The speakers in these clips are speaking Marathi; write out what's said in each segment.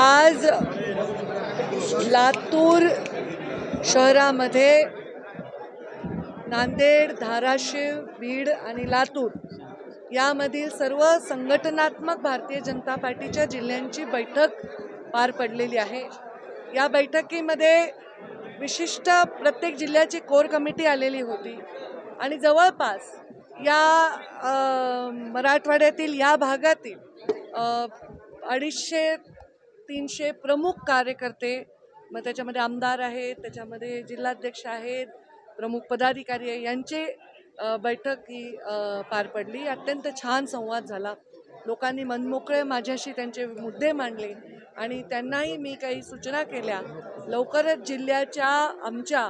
आज लातूर शहरामध्ये नांदेड, धाराशिव, बीड आणि लातूर यामधील सर्व संघटनात्मक भारतीय जनता पार्टीच्या जिल्ह्यांची बैठक पार पडलेली आहे। या बैठकीमध्ये विशिष्ट प्रत्येक जिल्ह्याची कोर कमिटी आलेली होती आणि जवळपास या मराठवाड्यातील या भागातील 250-300 प्रमुख कार्यकर्ते, मग त्याच्यामध्ये आमदार आहेत, त्याच्यामध्ये जिल्हाध्यक्ष आहेत, प्रमुख पदाधिकारी आहे, यांची बैठक ही पार पडली। अत्यंत छान संवाद झाला। लोकांनी मनमोकळे माझ्याशी त्यांचे मुद्दे मांडले आणि त्यांनाही मी काही सूचना केल्या। लवकरच जिल्ह्याच्या आमच्या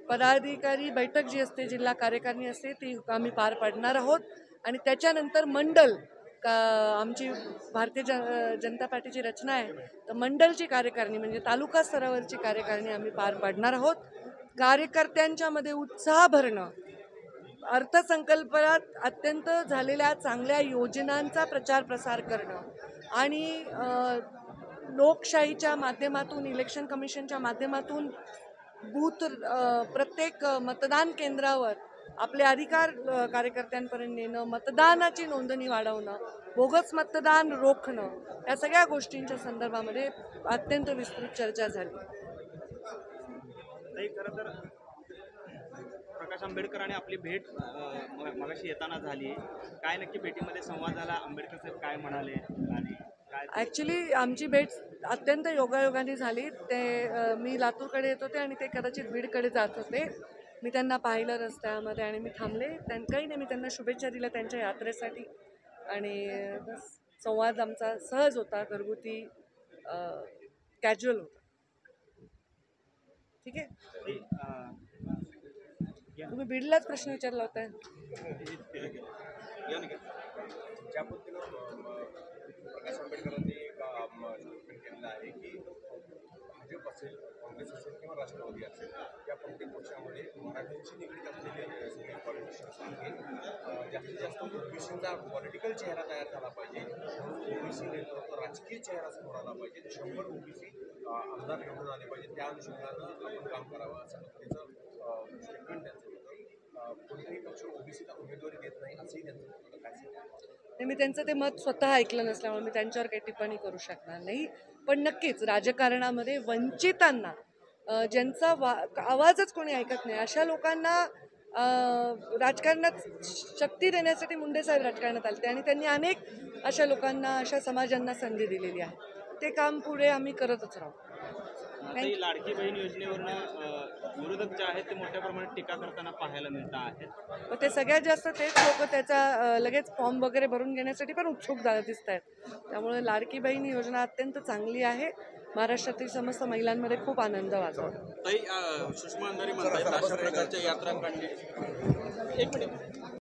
पदाधिकारी बैठक जी असते, जिल्हा कार्यकारिणी असते, ती आम्ही पार पाडणार आहोत आणि त्याच्यानंतर मंडल आमची भारतीय जनता पार्टीची रचना आहे, तर मंडलची कार्यकारिणी म्हणजे तालुका स्तरावरची कार्यकारिणी आम्ही पार पाडणार आहोत। कार्यकर्त्यांच्या मध्ये उत्साह भरणं, अर्थसंकल्पात अत्यंत झालेल्या चांगल्या योजनांचा प्रचार प्रसार करणं आणि लोकशाहीच्या माध्यमातून, इलेक्शन कमिशनच्या माध्यमातून बूथ प्रत्येक मतदान केंद्रावर आपले अधिकार कार्यकर्त्यांपर्यंत नेणं, मतदानाची नोंदणी वाढवणं, बोगस मतदान रोखणं, या सगळ्या गोष्टींच्या संदर्भामध्ये अत्यंत विस्तृत चर्चा झाली। खरं तर प्रकाश आंबेडकरांनी आपली भेट मगाशी येताना झाली, काय नक्की भेटीमध्ये संवाद झाला, आंबेडकर साहेब काय म्हणाले आणि काय? ॲक्च्युली आमची भेट अत्यंत योगायोगाने झाली। मी लातूरकडे येत होते आणि ते कदाचित बीडकडे जात होते। मी त्यांना पाहिलं रस्त्यामध्ये आणि मी थांबले, काही नाही, मी त्यांना शुभेच्छा दिल्या त्यांच्या यात्रेसाठी आणि बस संवाद आमचा सहज होता, घरगुती, कॅज्युअल होता। ठीक आहे, तुम्ही बीडलाच प्रश्न विचारला होता। प्रकाश आंबेडकरांनी केलेलं आहे की भाजप असेल, काँग्रेस असेल किंवा राष्ट्रवादी असेल, या प्रत्येक पक्षामध्ये मराठ्यांशी निगडीत असलेले सगळे पॉलिटिशियन्स आहेत, जास्तीत जास्त ओबीसीचा पॉलिटिकल चेहरा तयार झाला पाहिजे, ओबीसी नेतृत्व राजकीय चेहरा समोर आला पाहिजे, 100 ओबीसी आमदार निवडून आले पाहिजे, त्या अनुषंगानं आपण काम करावं असं पद्धतीचं स्टेटमेंट त्यांचं होतं। कोणतेही पक्ष ओबीसीला उमेदवारी देत नाही असंही त्यांचं होतं। काय मी त्यांचं ते मत स्वतः ऐकलं नसल्यामुळे मी त्यांच्यावर काही टिप्पणी करू शकणार नाही, पण नक्कीच राजकारणामध्ये वंचितांना, ज्यांचा आवाजच कोणी ऐकत नाही, अशा लोकांना राजकारणात शक्ती देण्यासाठी मुंडे साहेब राजकारणात आले आणि त्यांनी अनेक अशा लोकांना, अशा समाजांना संधी दिलेली आहे। ते काम पुढे आम्ही करतच राहू। लाडकी बहीण योजनेवरनं विरोधक जे आहेत ते मोठ्या प्रमाणात टीका करताना पाहायला मिळत आहेत। पण ते सगळ्यात जास्त तेच लोक त्याचा लगेच फॉर्म वगैरे भरून घेण्यासाठी पण उत्सुक दिसत आहेत। त्यामुळे लाडकी बहीण योजना अत्यंत चांगली आहे, महाराष्ट्रातील समस्त महिलांमध्ये खूप आनंद वाटतो। सुषमा अंधारे म्हणतात अशा प्रकारच्या यात्रा काढणे। एक मिनिट।